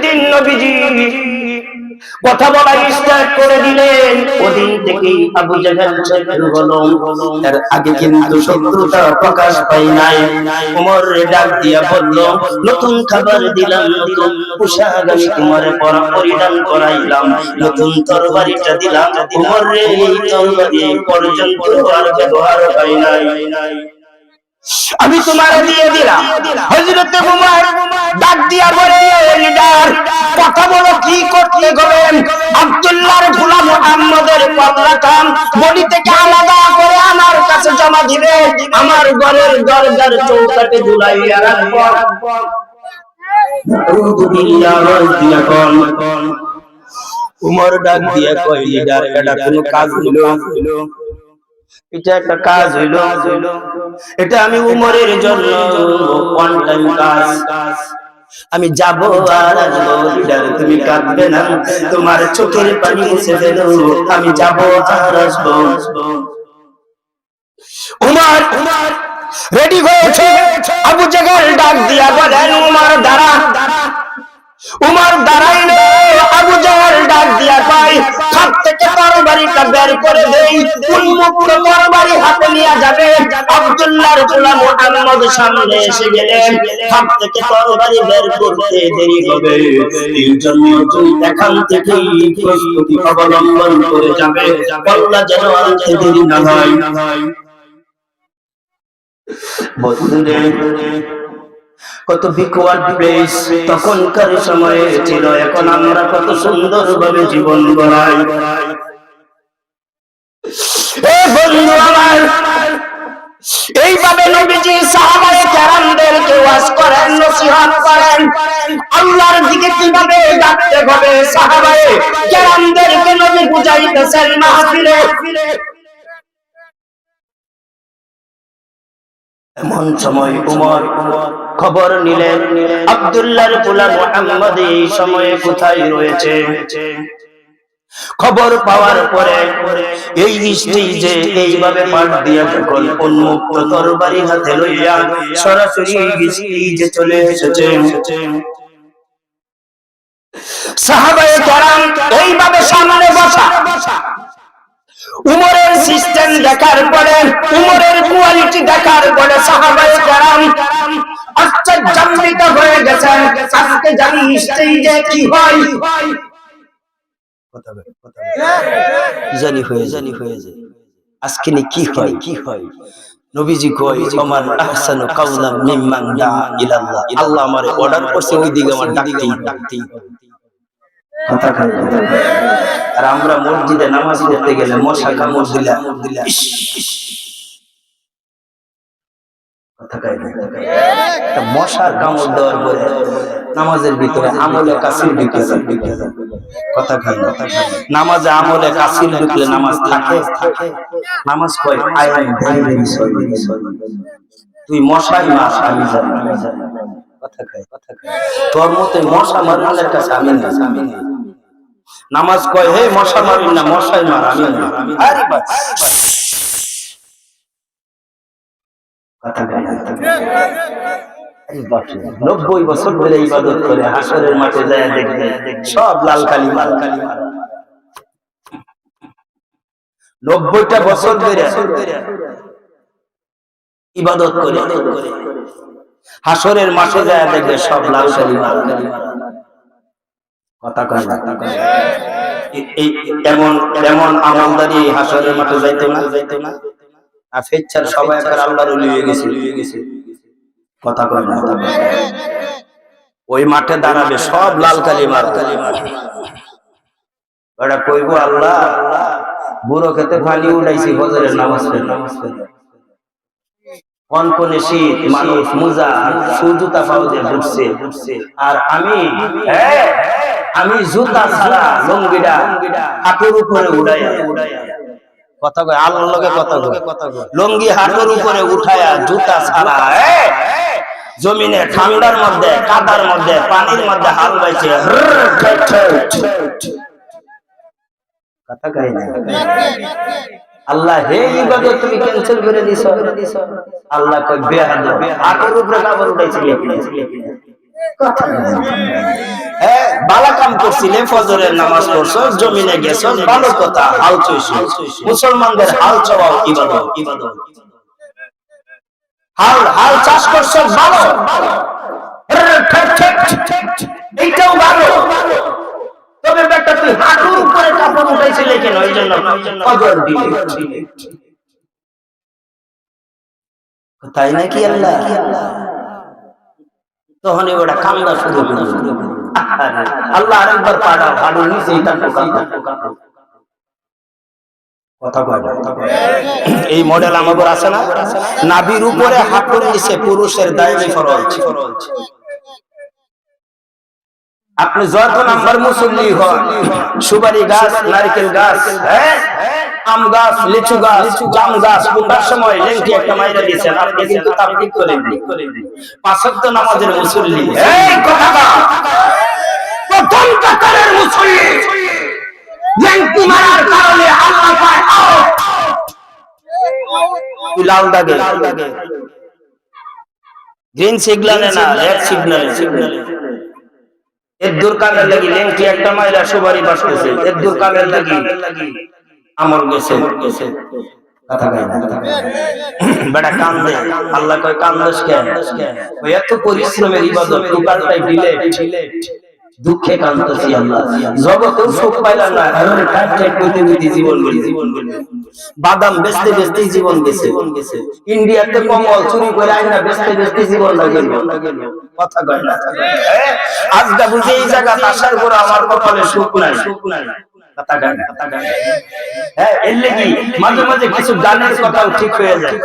যেদিন নবীজি কথা বলা স্টার্ট করে দিলেন, ওদিন থেকেই আবু জাহেল শত্রু হলো। এর আগে কিন্তু শত্রুতা প্রকাশ পায় নাই। ওমর ডাক দিয়া বলল, নতুন খাবার দিলাম, নতুন পোশাক আমি তোমারে পরিধান করাইলাম, নতুন তরবারিটা দিলাম। ওমর রে, এই তরবারি পর্যন্ত আর ব্যবহার হয় নাই, আমি তোমারে দিয়ে দিলাম। হযরত উমর ডাক দিয়া বলে, লিডার কথা বলো, কি করতে গেলেন? আব্দুল্লাহর গোলাম মুহাম্মদের পাল্লাটা বডি থেকে আলাদা করে আমার কাছে জমা দিবে, আমার ঘরের দরজার চৌকাঠে ঝুলাইয়া রাখবো। আউযু বিল্লাহি উমর ডাক দিয়া কয়, লিডার এটা কোনো কাজ হলো? এটা একটা কাজ হইলো, এটা আমি উমরের জন্য ওয়ান টাইম কাজ। আমি যাব আর আসবো, লিডার তুমি কাঁদবে না, তোমার চোখের পানি মুছে ফেলো, আমি যাব আর আসবো। উমর রেডি হয়েছে। আবু জাহেল ডাক দিয়া বলেন, উমর দাঁড়া। উমর দাঁড়াইলো। আবু জাহেল ডাক দিয়া কয়, হাত থেকে তরবারিটা বের করে দেই। উন্মুক্ত তরবারি হাতে নিয়ে যাবে। আব্দুল্লাহর গোলাম মুহাম্মদ সামনে এসে গেলেন। হাত থেকে তরবারি বের করতে দেরি হবে, এই জন্য তুই এখান থেকেই প্রস্তুতি অবলম্বন করে যাবে, আল্লাহ যেন আনতে দেরি না হয়। বন্ধুরে, কত বিকওয়ার্ড প্লেস তখনকার সময়ে ছিল, এখন আমরা কত সুন্দরভাবে জীবন গড়াই। এ বন্ধু আমার, এইভাবে নবীজি সাহাবায়ে কেরামদেরকে ওয়াজ করেন, নসিহত করেন, আল্লাহর দিকে কিভাবে ডাকতে হবে সাহাবায়ে কেরামদেরকে নবী বুঝাইতেছেন মাহফিলে। এমন সময় উমর খবর নিলেন, আব্দুল্লাহর গোলাম মুহাম্মদ এই সময়ে কোথায় রয়েছে। খবর পাওয়ার পরে এই স্টেজে এইভাবে পাট দিয়া যখন উন্মুক্ত তরবারি হাতে লইয়া সরাসরি স্টেজে চলে এসেছে। সাহাবায়ে কেরাম এইভাবে সামনে বসা। উমরের সিস্টেম দেখার পরে, উমরের কোয়ালিটি দেখার পরে সাহাবায়ে কেরাম আশ্চর্যান্বিত হয়ে গেছেন। আজকে জানি স্টেজে কি হয়, জানি হয়ে যায়। আজকে কি হয়? নবীজি কয়, ওমান আহসানু কাওলাম মিম্মান দা ইলাল্লাহ। আল্লাহ আমারে অর্ডার করছে, ওই দিকে আমার ডাকতেই। আর আমরা মসজিদে নামাজ পড়তে গেলে মশা কামড় দিলা মশার কামড় দেওয়ার পরে নামাজের ভিতরে আমলে কাসির ঢুকে যায়। কথা খাই না, নামাজে আমলে কাসির ঢুকলে নামাজ থাকে। নামাজ কয় I am very very sorry, তুই মশাই মার, আমি জানি। কথা খাই, তোর মতে মশা মারার কাছে আমি না। নামাজ কয়, হে মশা মারিন না, মশাই মার, আমি না। আরে বাবা, কথা খাই না। 90 বছর ধরে ইবাদত করে হাসরের মাঠে যায় দেখবে সব লাল কালি মার। 90টা বছর ধরে ইবাদত করে হাসরের মাঠে যায় দেখবে সব লাল কালি মার। কথা কয় না। এমন আমলদারি হাসরের মাঠে যাইতো না। আর ফেচ্ছার সবাই একবার আল্লাহর ওলি হয়ে গেছে। কথা কয় না। ওই মাঠে দাঁড়াবে সব লাল কালি মার। ওরা কইবো, আল্লাহ বুড়ো খেতে পানি উঠাইছি ফজরের নামাজ পড়ে। কনকনে শীত, মানুষ মুজা সুজুতা পাউজে ঘুরছে, আর আমি জুতা ছাড়া লুঙ্গিটা হাঁটুর উপরে উড়াইয়া। কথা কয়, আল্লাহর লগে কথা কয়, লুঙ্গি হাঁটুর উপরে উঠায়া জুতা ছাড়া জমিনে ঠান্ডার মধ্যে, কাদার মধ্যে, পানির মধ্যে হাল বাইছে। কথা কয় না। আল্লাহ হে ইবাদত তুমি ক্যান্সেল করে দিছো। আল্লাহ কয়, বেয়াদব, হাঁটুর উপরে কাপড় উঠাইছিলি। কাম করছিলে, ফজরের নামাজ পড়ছো, জমিনে গেছো, ভালো কথা, হাল চইছো। মুসলমানদের হাল চাওয়াও ইবাদত। হাল চাষ করছো, ভালো, এইটাও ভালো। তবে বেটা তুই হাঁটুর উপরে কাপড় উঠাইছিলে কেন? এই জন্য ফজর দিলে, তাই নাকি? আল্লাহ তখন ওটা কান্দা শুরু করল। আল্লাহ আরেকবার পাড়া হাড়ু নিচে এই মডেল আমাদের আছে না? নাভির উপরে হাঁটুর নিচে পুরুষের দায়ী ফরজ। আপনি যত নাম্বার মুসল্লি হন, সুপারি গাছ, নারকেল গাছ, আম গাছ, লিচু গাছ, জাম গাছ, কোটার সময় লেংটি একটা মাইরা দিয়েছেন, আপনি কিন্তু তাবলীগ করেন। পাঁচ ওয়াক্ত নামাজের মুসল্লি, এই কথা প্রথম কাতারের মুসল্লি, লেংটি মারার কারণে আল্লাহ পায় আউট। লাল দাগে, গ্রিন সিগন্যালে না, রেড সিগন্যালে। এর দূর কালের লাগি লেংটি একটা মাইরা সুপারি বাসতেছে, এর দূর কালের লাগি আমল গেছে। বেটা কান্দে, আল্লাহ কয় কান্দস কেন? এত পরিশ্রমের ইবাদত, দোকানটাই ডিলেট, দুঃখে কান্দছি আল্লাহ। জগতেও সুখ পাইলাম না, কারণ ঠাট করতে করতে জীবন গেল। বাদাম বেচতে বেচতে জীবন গেছে। ইন্ডিয়াতে কমল চুরি করে আইনা বেচতে বেচতে জীবন লাগে। কথা কয় না? আজকে বুঝে এই জায়গা আসার পর আমার কপালে সুখ নাই। মাঝে মাঝে কিছু গানের কথাও ঠিক হয়ে যায়।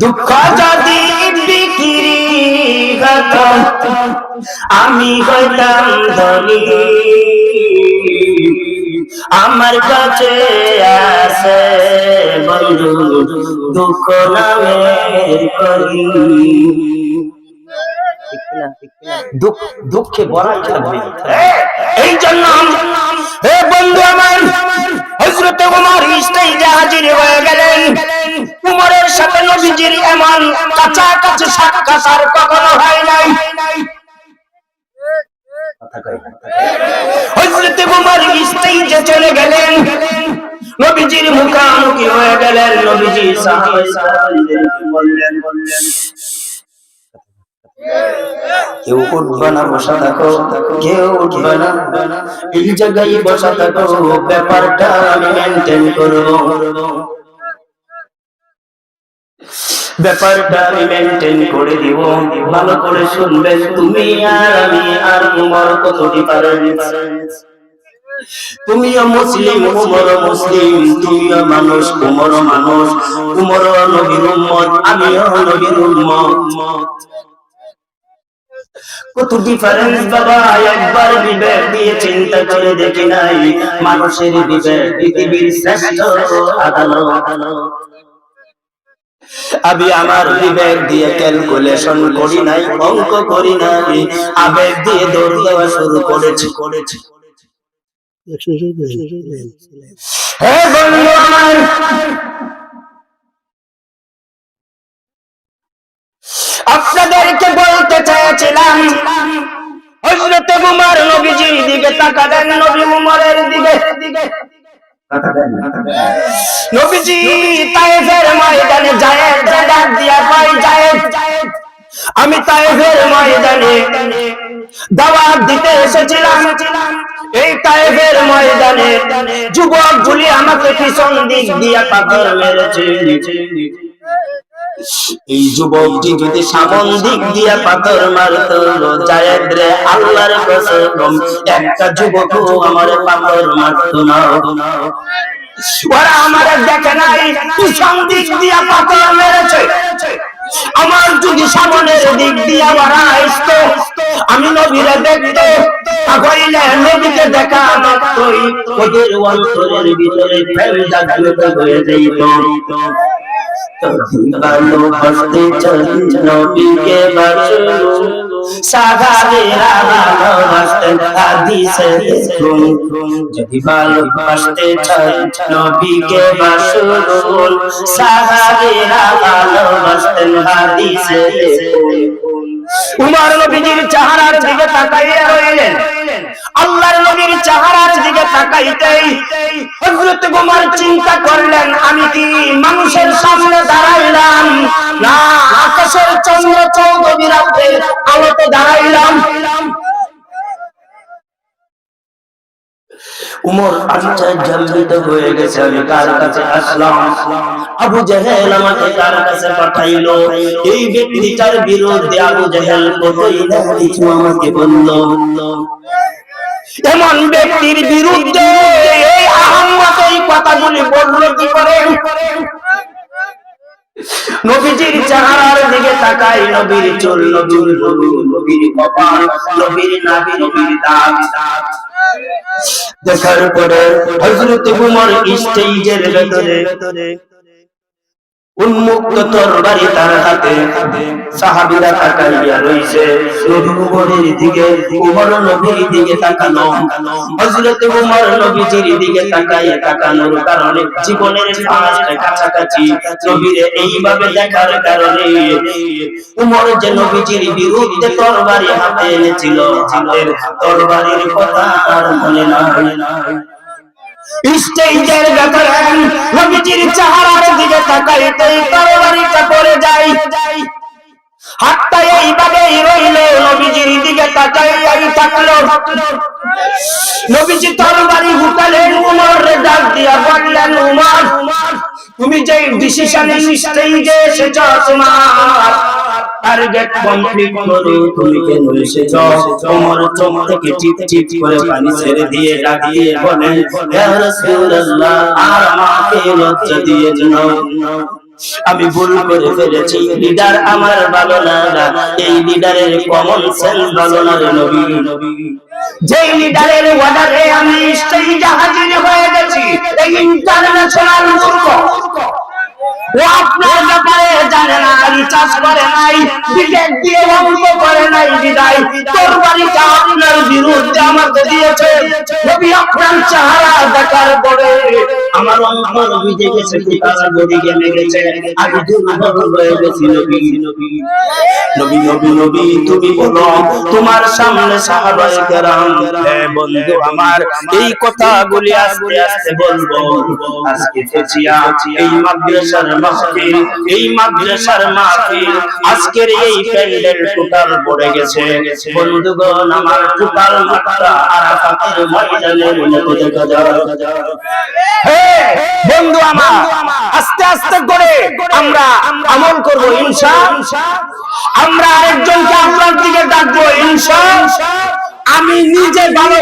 দুঃখ যদি বিক্রি হতো আমি হইতাম ধনী, আমার কাছে আছে বন্ধু দুঃখ নামের করি। দুঃখে ভরা থাকবে। এই জন্য হে বন্ধু আমার, হযরত ওমর স্টেজে হাজির হয়ে গেলেন। উমরের সাথে নবীজির এমন কাছাকাছি সাক্ষাৎ আর কখনো হয় নাই। হযরত ওমর স্টেজে চলে গেলেন, নবীজির মুখামুখি হয়ে গেলেন। নবীজি সাহাবাদেরকে বললেন, কেউ উঠবে না, বসা থাকো, কেউ উঠবে না, এই জায়গায় বসা থাকো, ব্যাপারটা আমি মেনটেন করব, ব্যাপারটা আমি মেনটেন করে দিব। ভালো করে শুনবেন, তুমি আর আমি আর উমর কত ডিফারেন্স। তুমিও মুসলিম, উমরও মুসলিম, তুমিও মানুষ, উমরও মানুষ, উমরও নবীর উম্মত, আমিও নবীর উম্মত। কত ডিফারেন্স বাবা, একবার বিবেক দিয়ে চিন্তা করে দেখি নাই। মানুষের বিবেক পৃথিবীর শ্রেষ্ঠ আদালত। আমি আমার বিবেক দিয়ে ক্যালকুলেশন করি নাই, অঙ্ক করি নাই, আবেগ দিয়ে দৌড় দেওয়া শুরু করেছি। হে বন্ধু আমার, আপনাদেরকে বলতে চেয়েছিলাম, হযরত ওমর নবীজির দিকে তাকালেন, নবী ওমরের দিকে। নবীজি তায়েফের ময়দানে যায়েদ ডাক দিয়া কয়, যায়েদ আমি তায়েফের ময়দানে দাওয়াত দিতে এসেছিলাম। এই তায়েফের ময়দানে যুবকগুলি আমাকে পিছন দিক দিয়া পাথর মেরেছে। এই যুবকটি যদি সামন দিক দিয়া পাথর মারতো, যায়েদ রে আল্লাহর কসম একটা যুবকও আমারে পাথর মারতো না। ওরা আমারে দেখে নাই, পিছন দিক দিয়া পাথর মেরেছে। আমার যদি সামনের দিক দিয়া ওরা আসতো, আমি নবীরে দেখতো, তাহলে নবীকে দেখা মাত্রই ওদের অন্তরের ভিতরে প্রেম জাগ্রত হয়ে যেত। ভালোবাসতে চাই নবীকে বাসো, সাহাবীরা ভালোবাসতেন হাদিসে দেখুন। যদি ভালোবাসতে চাই নবীকে বাসো, সাহাবীরা ভালোবাসতেন হাদিসে দেখুন। উমর নবীজির চেহারার দিকে তাকাইয়া রইলেন। তাকাইতেই হযরত ওমর চিন্তা করলেন, আমি কি মানুষের সামনে দাঁড়াইলাম না আকাশের চন্দ্র চৌধুরী রাতের আলোতে দাঁড়াইলাম? উমর আশ্চর্যান্বিত হয়ে গেছে, আমি কার কাছে আসলাম? আবু জেহেল আমাকে কার কাছে পাঠাইলো? এই ব্যক্তিটার বিরুদ্ধে আবু জেহেল কতই না কিছু আমাকে বলল। এমন ব্যক্তির বিরুদ্ধে এই আহম্মদ এই কথাগুলি বললো কি করে? নবীজির চেহারার দিকে তাকাই, নবীর চুল, নবীর ভুরু, নবীর কপাল, নবীর নাভি, নবীর দাঁত দেখার পরে হযরত ওমর স্টেজের ভেতরে উন্মুক্ত তরবারি তার হাতে, সাহাবীরা তাকাইয়া রইছে নবীর দিকে। ওমর নবীর দিকে তাকানো, হযরত ওমর নবীজির দিকে তাকানোর কারণে জীবনের ফার্স্ট কাছাকাছি নবীরে এইভাবে দেখার কারণে ওমর যে নবীজির বিরুদ্ধে তরবারি হাতে এনেছিল, হাতের তরবারির কথা আর মনে নাই। স্টেজের ব্যাপারে নবীজির চেহারার দিকে তাকাইতেই তরবারিটা পড়ে যায়। হাতটা এইভাবেই রইল, নবীজির দিকে তাকাইয়াই থাকলো। নবীজি তরবারি উঠালেন, উমরে ডাক দিয়া বললেন, উমর তুমি যে ডিসিশনে স্টেজে এসেছো, তোমার টার্গেট কমপ্লিট করো, তুমি কেন এসেছো? ওমর চোখ থেকে টিপ টিপ করে পানি ছেড়ে দিয়ে ডাক দিয়ে বলেন, ইয়া রাসূলুল্লাহ, আর আমাকে লজ্জা দিয়ে দাও, আমি ভুল করে ফেলেছি। লিডার আমার ভালো না, এই লিডারের কমন সেন্স ভালো না রে নবী। যেই লিডারের অর্ডারে আমি স্টেজে হাজির হয়ে গেছি, এই ইন্টারন্যাশনাল মূর্খ, ও আপনার ব্যাপারে জানে না, রিচার্জ করে নাই, বিটেক দিয়ে অঙ্ক করে নাই, বিদায় তরবারিটা আপনার বিরুদ্ধে আমাকে দিয়েছে। নবী আপনার চেহারা দেখার পরে আমার অন্তর ভিজে গেছে, পিপাসা গড়িয়ে লেগেছে, আমি দুর্বল হয়ে গেছি। নবী নবী নবী নবী নবী তুমি বলো, তোমার সামনে সাহাবায়ে কেরাম, হে বন্ধু আমার, এই কথাগুলি আস্তে আস্তে বলবো। আজকে ফেচিয়া এই মাদ্রাসার মাহফিল, এই মাদ্রাসার মাহফিল, আজকের এই প্যান্ডেল টোটাল পড়ে গেছে বন্ধুগণ, আমার টোটাল মাত্রা আরাফাতের ময়দানের মতো দেখা যায়। হে বন্ধু আমার, আস্তে আস্তে করে আমরা আমল করব ইনশাআল্লাহ। আমরা আরেকজনকে আপনার দিকে ডাকবো ইনশাআল্লাহ। আমি নিজে ভালো